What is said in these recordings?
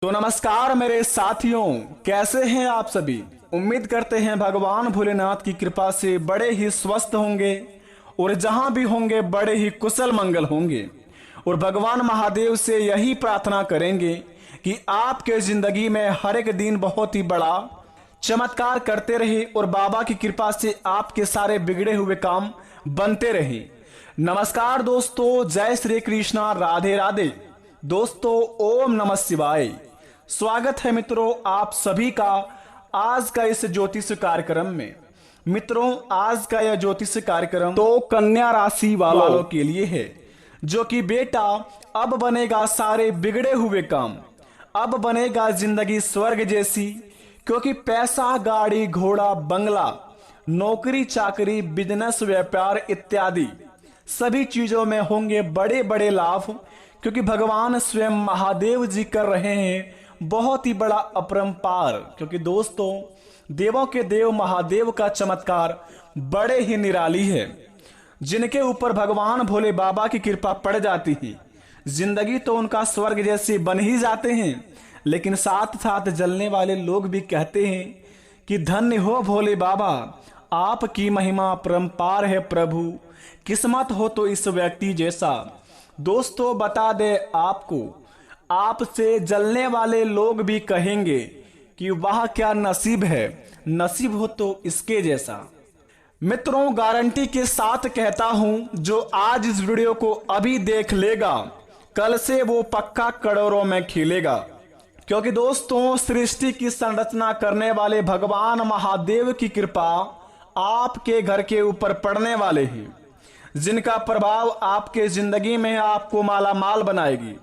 तो नमस्कार मेरे साथियों, कैसे हैं आप सभी। उम्मीद करते हैं भगवान भोलेनाथ की कृपा से बड़े ही स्वस्थ होंगे और जहां भी होंगे बड़े ही कुशल मंगल होंगे। और भगवान महादेव से यही प्रार्थना करेंगे कि आपके जिंदगी में हर एक दिन बहुत ही बड़ा चमत्कार करते रहे और बाबा की कृपा से आपके सारे बिगड़े हुए काम बनते रहे। नमस्कार दोस्तों, जय श्री कृष्णा, राधे राधे। दोस्तों, ओम नमः शिवाय। स्वागत है मित्रों आप सभी का आज का इस ज्योतिष कार्यक्रम में। मित्रों, आज का यह ज्योतिष कार्यक्रम तो कन्या राशि वालों के लिए है, जो कि बेटा अब बनेगा सारे बिगड़े हुए काम, अब बनेगा जिंदगी स्वर्ग जैसी, क्योंकि पैसा, गाड़ी, घोड़ा, बंगला, नौकरी चाकरी, बिजनेस, व्यापार इत्यादि सभी चीजों में होंगे बड़े बड़े लाभ, क्योंकि भगवान स्वयं महादेव जी कर रहे हैं बहुत ही बड़ा अपरंपार। क्योंकि दोस्तों, देवों के देव महादेव का चमत्कार बड़े ही निराली है। जिनके ऊपर भगवान भोले बाबा की कृपा पड़ जाती है, जिंदगी तो उनका स्वर्ग जैसे बन ही जाते हैं, लेकिन साथ साथ जलने वाले लोग भी कहते हैं कि धन्य हो भोले बाबा, आपकी महिमा परंपार है प्रभु, किस्मत हो तो इस व्यक्ति जैसा। दोस्तों, बता दे आपको, आपसे जलने वाले लोग भी कहेंगे कि वाह क्या नसीब है, नसीब हो तो इसके जैसा। मित्रों, गारंटी के साथ कहता हूं, जो आज इस वीडियो को अभी देख लेगा, कल से वो पक्का करोड़ों में खिलेगा। क्योंकि दोस्तों, सृष्टि की संरचना करने वाले भगवान महादेव की कृपा आपके घर के ऊपर पड़ने वाले हैं, जिनका प्रभाव आपके जिंदगी में आपको माला माल बनाएगी।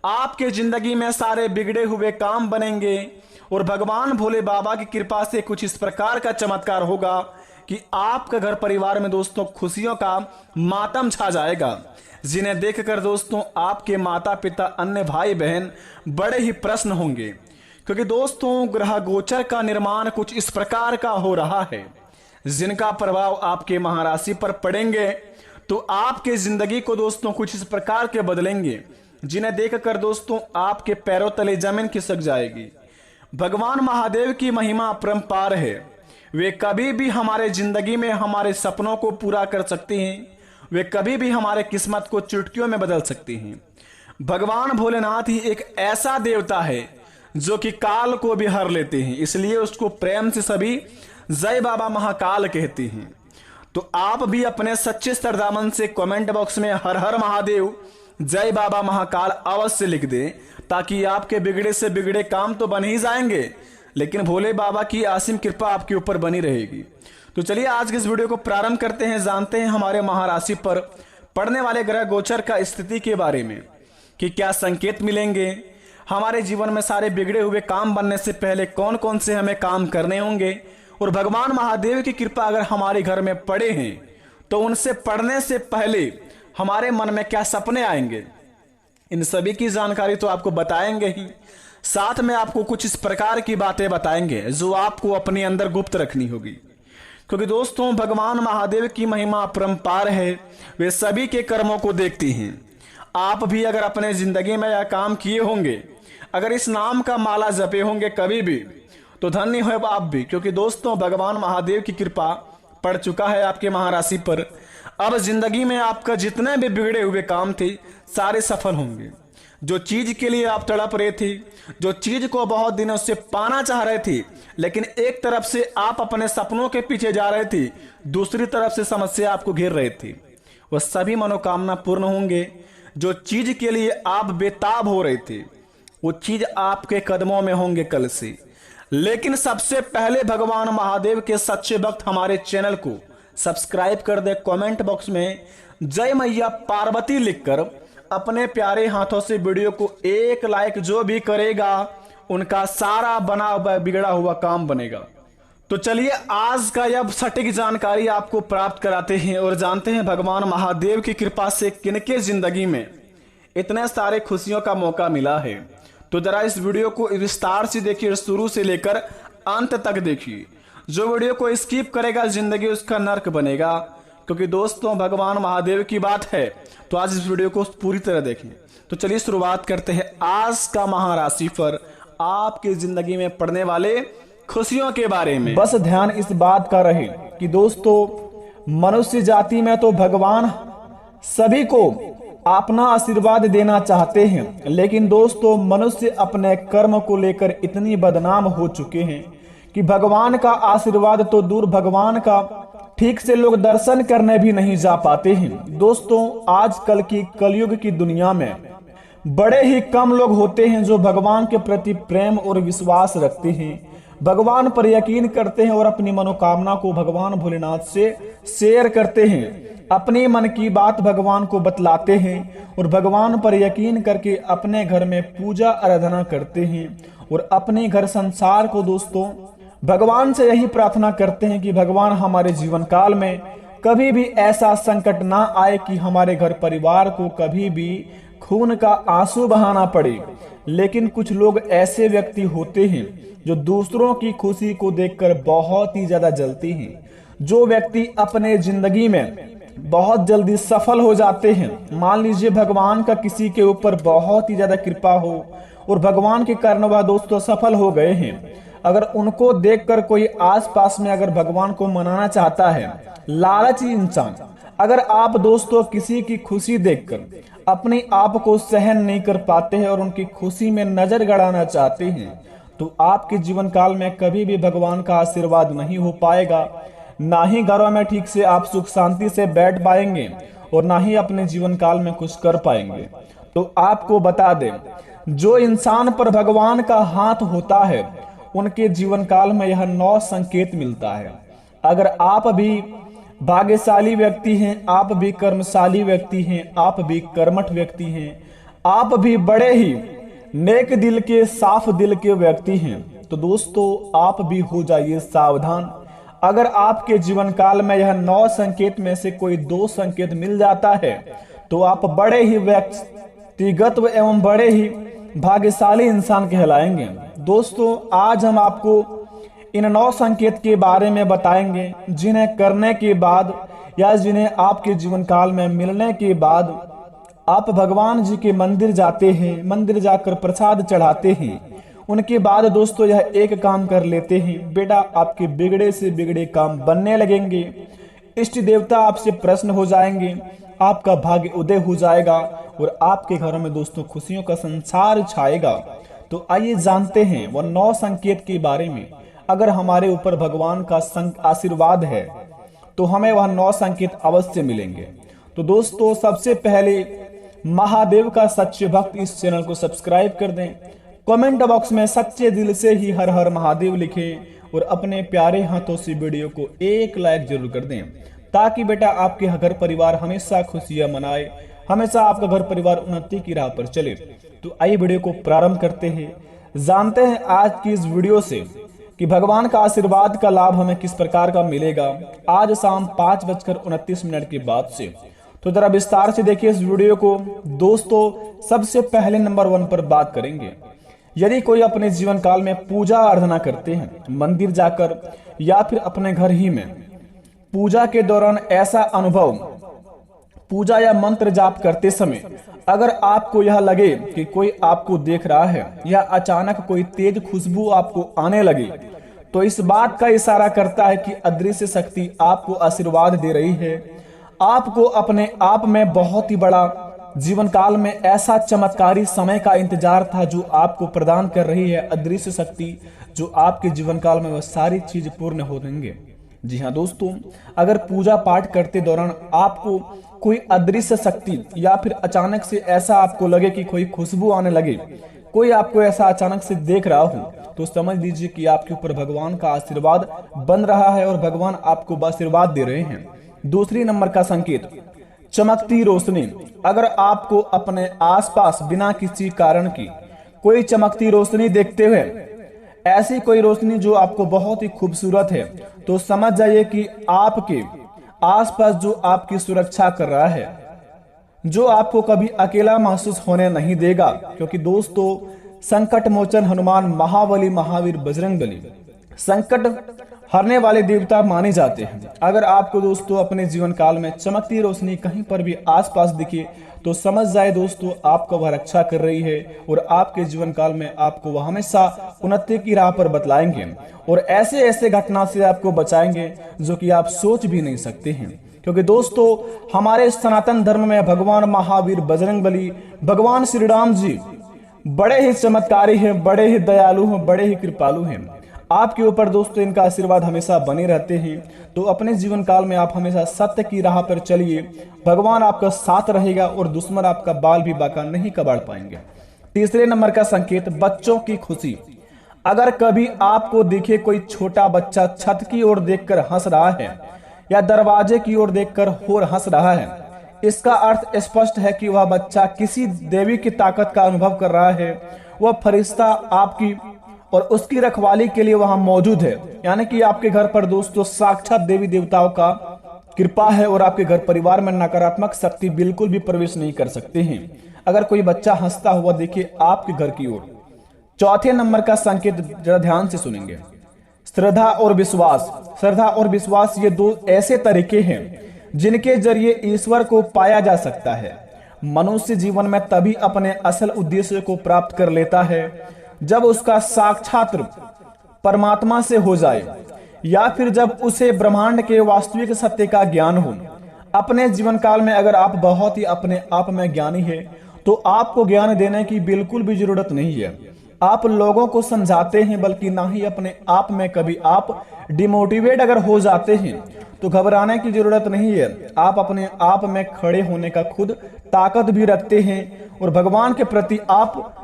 आपके जिंदगी में सारे बिगड़े हुए काम बनेंगे और भगवान भोले बाबा की कृपा से कुछ इस प्रकार का चमत्कार होगा कि आपका घर परिवार में दोस्तों खुशियों का मातम छा जाएगा, जिन्हें देखकर दोस्तों आपके माता पिता, अन्य भाई बहन बड़े ही प्रसन्न होंगे। क्योंकि दोस्तों, ग्रह गोचर का निर्माण कुछ इस प्रकार का हो रहा है, जिनका प्रभाव आपके महाराशि पर पड़ेंगे तो आपके जिंदगी को दोस्तों कुछ इस प्रकार के बदलेंगे, जिन्हें देखकर दोस्तों आपके पैरों तले जमीन खिसक जाएगी। भगवान महादेव की महिमा अपरंपार है। वे कभी भी हमारे जिंदगी में हमारे सपनों को पूरा कर सकते हैं, वे कभी भी हमारे किस्मत को चुटकियों में बदल सकते हैं। भगवान भोलेनाथ ही एक ऐसा देवता है जो कि काल को भी हर लेते हैं, इसलिए उसको प्रेम से सभी जय बाबा महाकाल कहते हैं। तो आप भी अपने सच्चे सरदामन से कमेंट बॉक्स में हर हर महादेव, जय बाबा महाकाल अवश्य लिख दें, ताकि आपके बिगड़े से बिगड़े काम तो बन ही जाएंगे, लेकिन भोले बाबा की असीम कृपा आपके ऊपर बनी रहेगी। तो चलिए आज के इस वीडियो को प्रारंभ करते हैं, जानते हैं हमारे महाराशि पर पड़ने वाले ग्रह गोचर का स्थिति के बारे में, कि क्या संकेत मिलेंगे, हमारे जीवन में सारे बिगड़े हुए काम बनने से पहले कौन कौन से हमें काम करने होंगे, और भगवान महादेव की कृपा अगर हमारे घर में पड़े हैं तो उनसे पढ़ने से पहले हमारे मन में क्या सपने आएंगे, इन सभी की जानकारी तो आपको बताएंगे ही। साथ में आपको कुछ इस प्रकार की बातें बताएंगे जो आपको अपने अंदर गुप्त रखनी होगी। क्योंकि दोस्तों, भगवान महादेव की महिमा अपरंपार है, वे सभी के कर्मों को देखती हैं। आप भी अगर अपने जिंदगी में यह काम किए होंगे, अगर इस नाम का माला जपे होंगे कभी भी, तो धन्य हो आप भी। क्योंकि दोस्तों, भगवान महादेव की कृपा पड़ चुका है आपके महाराशि पर। अब जिंदगी में आपका जितने भी बिगड़े हुए काम थे सारे सफल होंगे। जो चीज के लिए आप तड़प रहे थे, जो चीज को बहुत दिनों से पाना चाह रहे थे, लेकिन एक तरफ से आप अपने सपनों के पीछे जा रहे थे, दूसरी तरफ से समस्या आपको घेर रहे थे, वह सभी मनोकामना पूर्ण होंगे। जो चीज के लिए आप बेताब हो रहे थे, वो चीज आपके कदमों में होंगे कल से। लेकिन सबसे पहले भगवान महादेव के सच्चे भक्त हमारे चैनल को सब्सक्राइब कर दे, कमेंट बॉक्स में जय मैया पार्वती लिखकर अपने प्यारे हाथों से वीडियो को एक लाइक जो भी करेगा, उनका सारा बना हुआ बिगड़ा हुआ काम बनेगा। तो चलिए आज का यह सटीक जानकारी आपको प्राप्त कराते हैं और जानते हैं भगवान महादेव की कृपा से किनके जिंदगी में इतने सारे खुशियों का मौका मिला है। तो जरा इस वीडियो को विस्तार से देखिए, शुरू से लेकर अंत तक देखिए। जो वीडियो को स्किप करेगा जिंदगी उसका नर्क बनेगा। क्योंकि दोस्तों, भगवान महादेव की बात है तो आज इस वीडियो को पूरी तरह देखें। तो चलिए शुरुआत करते हैं आज का महाराशि पर आपकी जिंदगी में पड़ने वाले खुशियों के बारे में। बस ध्यान इस बात का रहे कि दोस्तों, मनुष्य जाति में तो भगवान सभी को अपना आशीर्वाद देना चाहते हैं, लेकिन दोस्तों मनुष्य अपने कर्म को लेकर इतनी बदनाम हो चुके हैं कि भगवान का आशीर्वाद तो दूर, भगवान का ठीक से लोग दर्शन करने भी नहीं जा पाते हैं। दोस्तों, आजकल की कलयुग की दुनिया में बड़े ही कम लोग होते हैं जो भगवान के प्रति प्रेम और विश्वास रखते हैं, भगवान पर यकीन करते हैं और अपनी मनोकामना को भगवान भोलेनाथ से शेयर करते हैं, अपने मन की बात भगवान को बतलाते हैं और भगवान पर यकीन करके अपने घर में पूजा आराधना करते हैं और अपने घर संसार को दोस्तों भगवान से यही प्रार्थना करते हैं कि भगवान हमारे जीवन काल में कभी भी ऐसा संकट ना आए कि हमारे घर परिवार को कभी भी खून का आंसू बहाना पड़े। लेकिन कुछ लोग ऐसे व्यक्ति होते हैं जो दूसरों की खुशी को देखकर बहुत ही ज्यादा जलते हैं। जो व्यक्ति अपने जिंदगी में बहुत जल्दी सफल हो जाते हैं, मान लीजिए भगवान का किसी के ऊपर बहुत ही ज्यादा कृपा हो और भगवान के कारण वह दोस्तों सफल हो गए हैं, अगर उनको देखकर कोई आसपास में अगर भगवान को मनाना चाहता है, लालची इंसान, अगर आप दोस्तों किसी की खुशी देखकर अपने आप को सहन नहीं कर पाते हैं और उनकी खुशी में नजर गड़ाना चाहते हैं, तो आपके जीवन काल में कभी भी भगवान का आशीर्वाद नहीं हो पाएगा। ना ही घरों में ठीक से आप सुख शांति से बैठ पाएंगे और ना ही अपने जीवन काल में कुछ कर पाएंगे। तो आपको बता दें, जो इंसान पर भगवान का हाथ होता है उनके जीवन काल में यह 9 संकेत मिलता है। अगर आप भी भाग्यशाली व्यक्ति हैं, आप भी कर्मशाली व्यक्ति हैं, आप भी कर्मठ व्यक्ति हैं, आप भी बड़े ही नेक दिल के साफ दिल के व्यक्ति हैं, तो दोस्तों आप भी हो जाइए सावधान। अगर आपके जीवन काल में यह 9 संकेत में से कोई 2 संकेत मिल जाता है तो आप बड़े ही व्यक्तिगत एवं बड़े ही भाग्यशाली इंसान कहलाएंगे। दोस्तों, आज हम आपको इन 9 संकेत के बारे में बताएंगे जिन्हें करने के बाद या जिन्हें आपके जीवन काल में मिलने के बाद आप भगवान जी के मंदिर जाते हैं, मंदिर जाकर प्रसाद चढ़ाते हैं, उनके बाद दोस्तों यह एक काम कर लेते हैं, बेटा आपके बिगड़े से बिगड़े काम बनने लगेंगे, इष्ट देवता आपसे प्रसन्न हो जाएंगे, आपका भाग्य उदय हो जाएगा और आपके घरों में दोस्तों खुशियों का संसार छाएगा। तो आइए जानते हैं वह 9 संकेत के बारे में। अगर हमारे ऊपर भगवान का आशीर्वाद है तो हमें वह 9 संकेत अवश्य मिलेंगे। तो दोस्तों, सबसे पहले महादेव का सच्चे भक्त इस चैनल को सब्सक्राइब कर दें, कमेंट बॉक्स में सच्चे दिल से ही हर हर महादेव लिखें और अपने प्यारे हाथों से वीडियो को एक लाइक जरूर कर दें, ताकि बेटा आपके घर परिवार हमेशा खुशियां मनाए, हमेशा आपका घर परिवार उन्नति की राह पर चले। तो आइए वीडियो को प्रारंभ करते हैं, जानते हैं आज की इस वीडियो से कि भगवान का आशीर्वाद का लाभ हमें किस प्रकार का मिलेगा आज शाम 5:29 के बाद से। तो जरा विस्तार से देखिए इस वीडियो को। दोस्तों, सबसे पहले नंबर 1 पर बात करेंगे। यदि कोई अपने जीवन काल में पूजा आराधना करते हैं, मंदिर जाकर या फिर अपने घर ही में, पूजा के दौरान ऐसा अनुभव, पूजा या मंत्र जाप करते समय अगर आपको यह लगे कि कोई आपको देख रहा है या अचानक कोई तेज खुशबू आपको आने लगे, तो इस बात का इशारा करता है कि अदृश्य शक्ति आपको आशीर्वाद दे रही है। आपको अपने आप में बहुत ही बड़ा जीवन काल में ऐसा चमत्कारी समय का इंतजार था जो आपको प्रदान कर रही है अदृश्य शक्ति, जो आपके जीवन काल में वह सारी चीज पूर्ण हो देंगे। जी हाँ दोस्तों, अगर पूजा पाठ करते दौरान आपको कोई अदृश्य शक्ति या फिर अचानक से ऐसा आपको लगे कि कोई खुशबू आने लगे, कोई आपको ऐसा अचानक से देख रहा हो, तो समझ लीजिए कि आपके ऊपर भगवान का आशीर्वाद बन रहा है और भगवान आपको आशीर्वाद दे रहे हैं। दूसरी नंबर का संकेत, चमकती रोशनी। अगर आपको अपने आसपास बिना किसी कारण की कोई चमकती रोशनी देखते हुए, ऐसी कोई रोशनी जो आपको बहुत ही खूबसूरत है, तो समझ जाइए कि आपके आसपास जो आपकी सुरक्षा कर रहा है, जो आपको कभी अकेला महसूस होने नहीं देगा। क्योंकि दोस्तों, संकट मोचन हनुमान महाबली महावीर बजरंगबली संकट हरने वाले देवता माने जाते हैं। अगर आपको दोस्तों अपने जीवन काल में चमकती रोशनी कहीं पर भी आसपास दिखे तो समझ जाए दोस्तों आपका वह रक्षा कर रही है और आपके जीवन काल में आपको वह हमेशा उन्नति की राह पर बतलाएंगे और ऐसे ऐसे घटना से आपको बचाएंगे जो कि आप सोच भी नहीं सकते हैं। क्योंकि दोस्तों हमारे सनातन धर्म में भगवान महावीर बजरंगबली भगवान श्री राम जी बड़े ही चमत्कारी हैं, बड़े ही दयालु हैं, बड़े ही कृपालु हैं। आपके ऊपर दोस्तों इनका आशीर्वाद हमेशा बने रहते हैं। तो अपने जीवन काल में आप हमेशा सत्य की राह पर चलिए, भगवान आपका साथ रहेगा और दुश्मन आपका बाल भी बाका नहीं कबाड़ पाएंगे। तीसरे नंबर का संकेत, बच्चों की खुशी। अगर कभी आपको दिखे कोई छोटा बच्चा छत की ओर देखकर हंस रहा है या दरवाजे की ओर देखकर और हंस रहा है, इसका अर्थ स्पष्ट है कि वह बच्चा किसी देवी की ताकत का अनुभव कर रहा है। वह फरिश्ता आपकी और उसकी रखवाली के लिए वहां मौजूद है। यानी कि आपके घर पर दोस्तों साक्षात देवी देवताओं का कृपा है और आपके घर परिवार में नकारात्मक शक्ति बिल्कुल भी प्रवेश नहीं कर सकते हैं अगर कोई बच्चा हंसता हुआ दिखे आपके घर की ओर। चौथे नंबर का संकेत जरा ध्यान से सुनेंगे, श्रद्धा और विश्वास। श्रद्धा और विश्वास ये दो ऐसे तरीके हैं जिनके जरिए ईश्वर को पाया जा सकता है। मनुष्य जीवन में तभी अपने असल उद्देश्य को प्राप्त कर लेता है जब उसका साक्षात परमात्मा से हो जाए या फिर जब उसे ब्रह्मांड के वास्तविक सत्य का ज्ञान हो। अपने जीवन काल में अगर आप बहुत ही अपने आप में ज्ञानी है तो आपको ज्ञान देने की बिल्कुल भी जरूरत नहीं है। आप लोगों को समझाते हैं, बल्कि ना ही अपने आप में कभी आप डिमोटिवेट अगर हो जाते हैं तो घबराने की जरूरत नहीं है। आप अपने आप में खड़े होने का खुद ताकत भी रखते हैं और भगवान के प्रति आप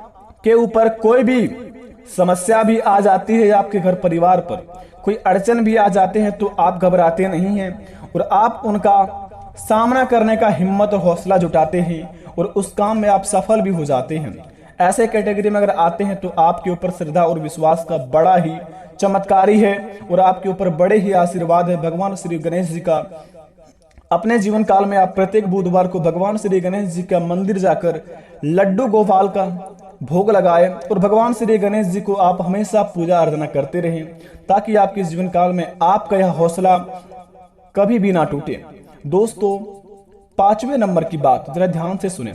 के ऊपर कोई भी समस्या भी आ जाती है, आपके घर परिवार पर कोई अड़चन भी आ जाते हैं तो आप घबराते नहीं हैं और आप उनका सामना करने का हिम्मत और हौसला जुटाते हैं और उस काम में आप सफल भी हो जाते हैं। ऐसे कैटेगरी में अगर आते हैं तो आपके ऊपर श्रद्धा और विश्वास का बड़ा ही चमत्कारी है और आपके ऊपर बड़े ही आशीर्वाद है भगवान श्री गणेश जी का। अपने जीवन काल में आप प्रत्येक बुधवार को भगवान श्री गणेश जी का मंदिर जाकर लड्डू गोपाल का भोग लगाए और भगवान श्री गणेश जी को आप हमेशा पूजा अर्चना करते रहें ताकि आपके जीवन काल में आपका यह हौसला कभी भी ना टूटे। दोस्तों पांचवें नंबर की बात जरा ध्यान से सुने,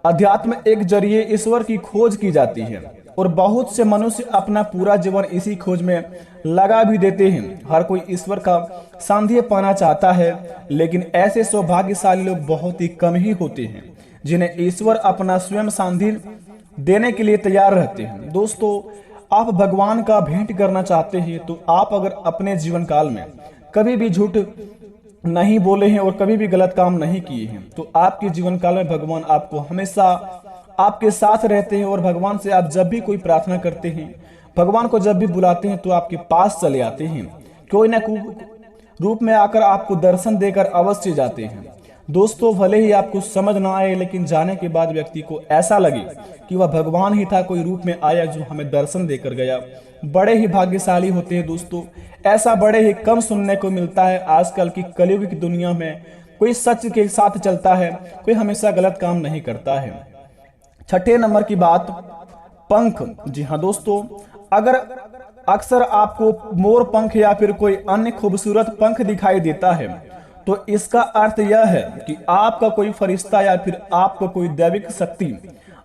अध्यात्म एक जरिए ईश्वर की खोज की जाती है और बहुत से मनुष्य अपना पूरा जीवन इसी खोज में लगा भी देते हैं। हर कोई ईश्वर का सानिध्य पाना चाहता है, लेकिन ऐसे सौभाग्यशाली लोग बहुत ही कम ही होते हैं जिन्हें ईश्वर अपना स्वयं सानिध्य देने के लिए तैयार रहते हैं। दोस्तों आप भगवान का भेंट करना चाहते हैं तो आप अगर अपने जीवन काल में कभी भी झूठ नहीं बोले हैं और कभी भी गलत काम नहीं किए हैं तो आपके जीवन काल में भगवान आपको हमेशा आपके साथ रहते हैं और भगवान से आप जब भी कोई प्रार्थना करते हैं, भगवान को जब भी बुलाते हैं तो आपके पास चले आते हैं, कोई ना कोई रूप में आकर आपको दर्शन देकर अवश्य जाते हैं। दोस्तों भले ही आपको समझ ना आए, लेकिन जाने के बाद व्यक्ति को ऐसा लगे कि वह भगवान ही था, कोई रूप में आया जो हमें दर्शन देकर गया, बड़े ही भाग्यशाली होते हैं। दोस्तों ऐसा बड़े ही कम सुनने को मिलता है। आजकल की कलयुग की दुनिया में कोई सच के साथ चलता है, कोई हमेशा गलत काम नहीं करता है। छठे नंबर की बात, पंख। जी हाँ दोस्तों, अगर अक्सर आपको मोर पंख या फिर कोई अन्य खूबसूरत पंख दिखाई देता है तो इसका अर्थ यह है कि आपका कोई फरिश्ता या फिर आपका कोई दैविक शक्ति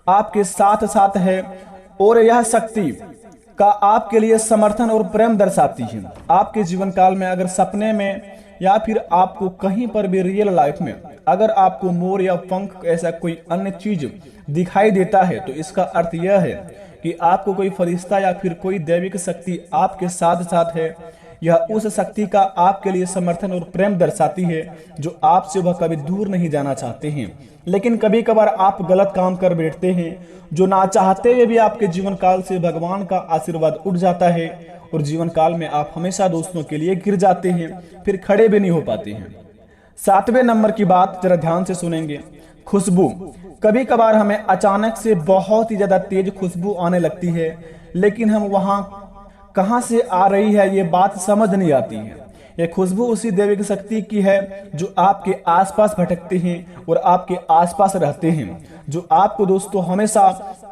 आपके साथ साथ है और यह शक्ति का आपके लिए समर्थन और प्रेम दर्शाती है। आपके जीवन काल में अगर सपने में या फिर आपको कहीं पर भी रियल लाइफ में अगर आपको मोर या पंख ऐसा कोई अन्य चीज दिखाई देता है तो इसका अर्थ यह है कि आपको कोई फरिश्ता या फिर कोई दैविक शक्ति आपके साथ साथ है। यह उस शक्ति का आपके लिए समर्थन और प्रेम दर्शाती है जो आपसे वह कभी दूर नहीं जाना चाहते हैं, लेकिन कभी कभार आप गलत काम कर बैठते हैं जो ना चाहते हुए भी आपके जीवन काल से भगवान का आशीर्वाद उठ जाता है और जीवन काल में आप हमेशा दोस्तों के लिए गिर जाते हैं, फिर खड़े भी नहीं हो पाते हैं। सातवें नंबर की बात जरा ध्यान से सुनेंगे, खुशबू। कभी कभार हमें अचानक से बहुत ही ज्यादा तेज खुशबू आने लगती है, लेकिन हम वहां कहां से आ रही है ये बात समझ नहीं आती है। ये खुशबू उसी दैविक शक्ति की है जो आपके आसपास भटकते हैं और आपके आसपास रहते हैं, जो आपको दोस्तों हमेशा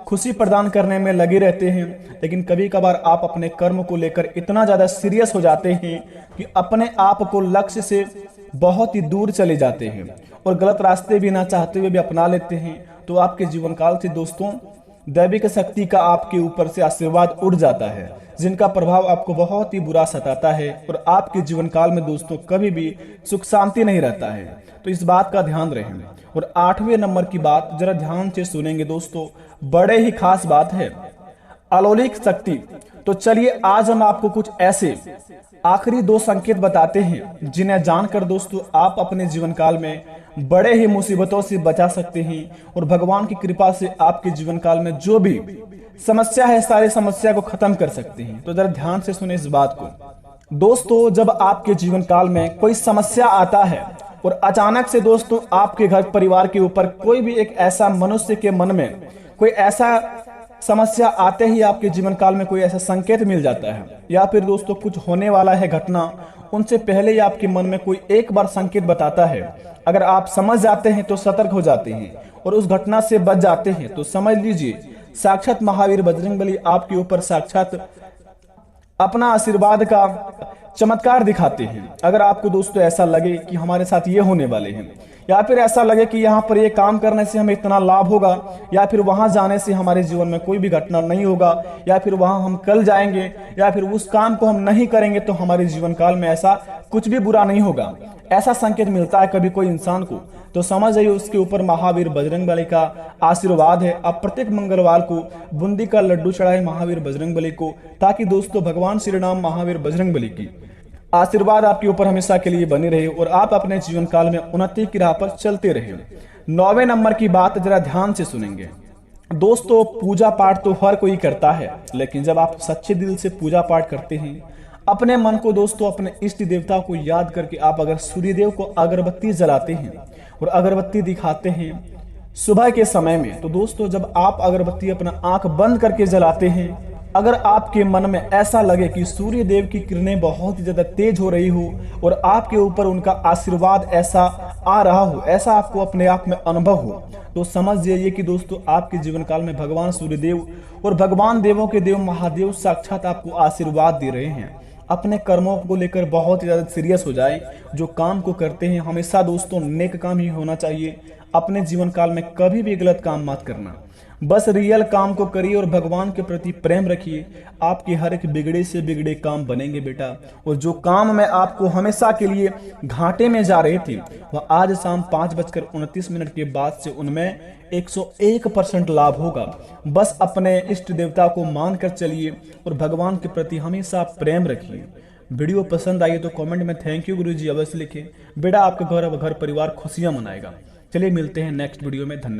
खुशी प्रदान करने में लगे रहते हैं। लेकिन कभी कभार आप अपने कर्म को लेकर इतना ज्यादा सीरियस हो जाते हैं कि अपने आप को लक्ष्य से बहुत ही दूर चले जाते हैं और गलत रास्ते भी ना चाहते हुए भी अपना लेते हैं। तो आपके जीवन काल से दोस्तों दैविक शक्ति का आपके ऊपर से आशीर्वाद उड़ जाता है, जिनका प्रभाव आपको बहुत ही बुरा सताता है और आपके जीवन काल में दोस्तों कभी भी सुख शांति नहीं रहता है। तो इस बात का ध्यान रखें। और 8वें नंबर की बात जरा ध्यान से सुनेंगे दोस्तों, बड़े ही खास बात है, अलौकिक शक्ति। तो चलिए आज हम आपको कुछ ऐसे आखिरी 2 संकेत बताते हैं जिन्हें जानकर दोस्तों आप अपने जीवन काल में बड़े ही मुसीबतों से बचा सकते हैं और भगवान की कृपा से आपके जीवन काल में जो भी समस्या है सारी समस्या को खत्म कर सकते हैं। तो जरा ध्यान से सुने इस बात को दोस्तों, जब आपके जीवन काल में कोई समस्या आता है और अचानक से दोस्तों आपके घर परिवार के ऊपर कोई भी एक ऐसा मनुष्य के मन में कोई ऐसा समस्या आते ही आपके जीवन काल में कोई ऐसा संकेत मिल जाता है या फिर दोस्तों कुछ होने वाला है घटना, उनसे पहले ही आपके मन में कोई एक बार संकेत बताता है, अगर आप समझ जाते हैं तो सतर्क हो जाते हैं और उस घटना से बच जाते हैं, तो समझ लीजिए साक्षात महावीर बजरंगबली आपके ऊपर साक्षात अपना आशीर्वाद का चमत्कार दिखाते हैं। अगर आपको दोस्तों ऐसा लगे कि हमारे साथ ये होने वाले हैं, या फिर ऐसा लगे कि यहाँ पर ये काम करने से हमें इतना लाभ होगा, या फिर वहां जाने से हमारे जीवन में कोई भी घटना नहीं होगा, या फिर वहां हम कल जाएंगे, या फिर उस काम को हम नहीं करेंगे तो हमारे जीवन काल में ऐसा कुछ भी बुरा नहीं होगा, ऐसा संकेत मिलता है कभी कोई इंसान को, तो समझ जाइए उसके ऊपर महावीर बजरंगबली का आशीर्वाद है। आप प्रत्येक मंगलवार को बूंदी का लड्डू चढ़ाए महावीर बजरंगबली को, ताकि दोस्तों भगवान श्री राम महावीर बजरंगबली की आशीर्वाद आपके ऊपर हमेशा के लिए बनी रहे और आप अपने जीवन काल में उन्नति की राह पर चलते रहे। 9वें नंबर की बात जरा ध्यान से सुनेंगे दोस्तों, पूजा पाठ तो हर कोई करता है, लेकिन जब आप सच्चे दिल से पूजा पाठ करते हैं, अपने मन को दोस्तों अपने इष्ट देवता को याद करके आप अगर सूर्यदेव को अगरबत्ती जलाते हैं और अगरबत्ती दिखाते हैं सुबह के समय में, तो दोस्तों जब आप अगरबत्ती अपना आंख बंद करके जलाते हैं, अगर आपके मन में ऐसा लगे कि सूर्य देव की किरणें बहुत ही ज्यादा तेज हो रही हो और आपके ऊपर उनका आशीर्वाद ऐसा आ रहा हो, ऐसा आपको अपने आप में अनुभव हो, तो समझ जाइए कि दोस्तों आपके जीवन काल में भगवान सूर्यदेव और भगवान देवों के देव महादेव साक्षात आपको आशीर्वाद दे रहे हैं। अपने कर्मों को लेकर बहुत ही ज्यादा सीरियस हो जाए। जो काम को करते हैं हमेशा दोस्तों नेक काम ही होना चाहिए। अपने जीवन काल में कभी भी गलत काम मत करना, बस रियल काम को करिए और भगवान के प्रति प्रेम रखिए। आपके हर एक बिगड़े से बिगड़े काम बनेंगे बेटा, और जो काम में आपको हमेशा के लिए घाटे में जा रहे थे वह आज शाम 5:29 के बाद से उनमें 101% लाभ होगा। बस अपने इष्ट देवता को मानकर चलिए और भगवान के प्रति हमेशा प्रेम रखिए। वीडियो पसंद आई तो कमेंट में थैंक यू गुरुजी अवश्य लिखें। बेटा आपके घर परिवार खुशियां मनाएगा। चलिए मिलते हैं नेक्स्ट वीडियो में। धन्यवाद।